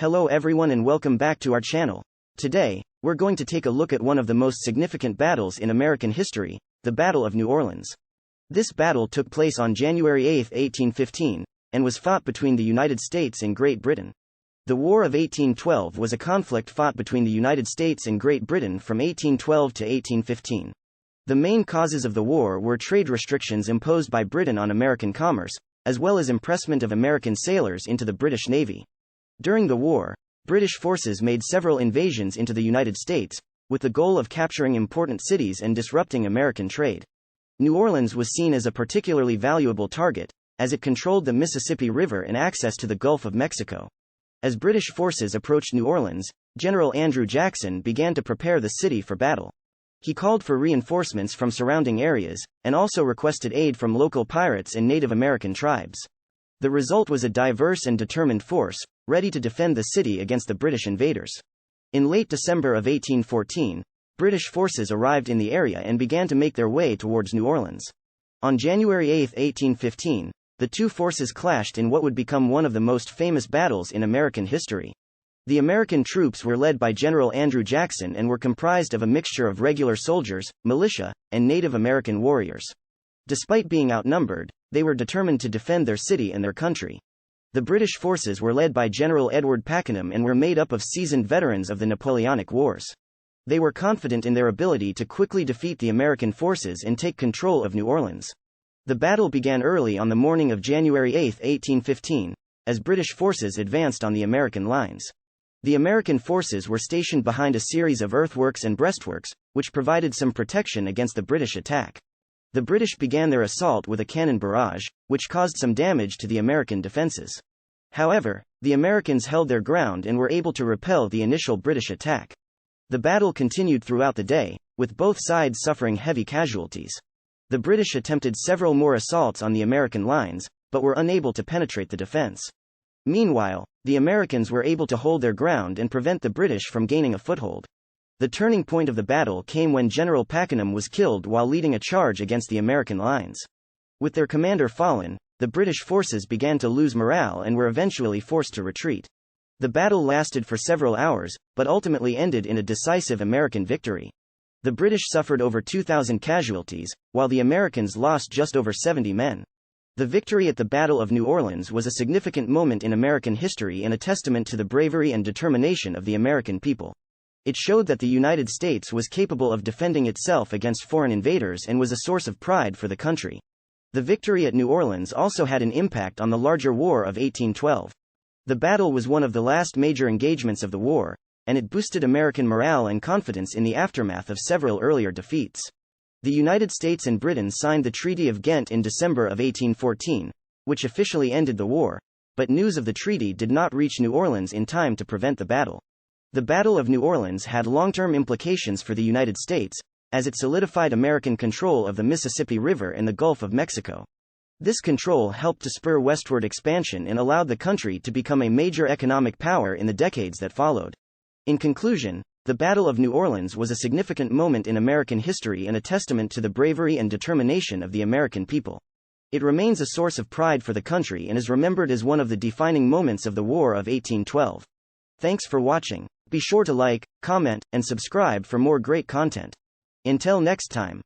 Hello everyone and welcome back to our channel. Today, we're going to take a look at one of the most significant battles in American history, the Battle of New Orleans. This battle took place on January 8, 1815, and was fought between the United States and Great Britain. The War of 1812 was a conflict fought between the United States and Great Britain from 1812 to 1815. The main causes of the war were trade restrictions imposed by Britain on American commerce, as well as impressment of American sailors into the British Navy. During the war, British forces made several invasions into the United States, with the goal of capturing important cities and disrupting American trade. New Orleans was seen as a particularly valuable target, as it controlled the Mississippi River and access to the Gulf of Mexico. As British forces approached New Orleans, General Andrew Jackson began to prepare the city for battle. He called for reinforcements from surrounding areas, and also requested aid from local pirates and Native American tribes. The result was a diverse and determined force, ready to defend the city against the British invaders. In late December of 1814, British forces arrived in the area and began to make their way towards New Orleans. On January 8, 1815, the two forces clashed in what would become one of the most famous battles in American history. The American troops were led by General Andrew Jackson and were comprised of a mixture of regular soldiers, militia, and Native American warriors. Despite being outnumbered, they were determined to defend their city and their country. The British forces were led by General Edward Pakenham and were made up of seasoned veterans of the Napoleonic Wars. They were confident in their ability to quickly defeat the American forces and take control of New Orleans. The battle began early on the morning of January 8, 1815, as British forces advanced on the American lines. The American forces were stationed behind a series of earthworks and breastworks, which provided some protection against the British attack. The British began their assault with a cannon barrage, which caused some damage to the American defenses. However, the Americans held their ground and were able to repel the initial British attack. The battle continued throughout the day, with both sides suffering heavy casualties. The British attempted several more assaults on the American lines, but were unable to penetrate the defense. Meanwhile, the Americans were able to hold their ground and prevent the British from gaining a foothold. The turning point of the battle came when General Pakenham was killed while leading a charge against the American lines. With their commander fallen, the British forces began to lose morale and were eventually forced to retreat. The battle lasted for several hours, but ultimately ended in a decisive American victory. The British suffered over 2,000 casualties, while the Americans lost just over 70 men. The victory at the Battle of New Orleans was a significant moment in American history and a testament to the bravery and determination of the American people. It showed that the United States was capable of defending itself against foreign invaders and was a source of pride for the country. The victory at New Orleans also had an impact on the larger War of 1812. The battle was one of the last major engagements of the war, and it boosted American morale and confidence in the aftermath of several earlier defeats. The United States and Britain signed the Treaty of Ghent in December of 1814, which officially ended the war, but news of the treaty did not reach New Orleans in time to prevent the battle. The Battle of New Orleans had long-term implications for the United States, as it solidified American control of the Mississippi River and the Gulf of Mexico. This control helped to spur westward expansion and allowed the country to become a major economic power in the decades that followed. In conclusion, the Battle of New Orleans was a significant moment in American history and a testament to the bravery and determination of the American people. It remains a source of pride for the country and is remembered as one of the defining moments of the War of 1812. Thanks for watching. Be sure to like, comment, and subscribe for more great content. Until next time.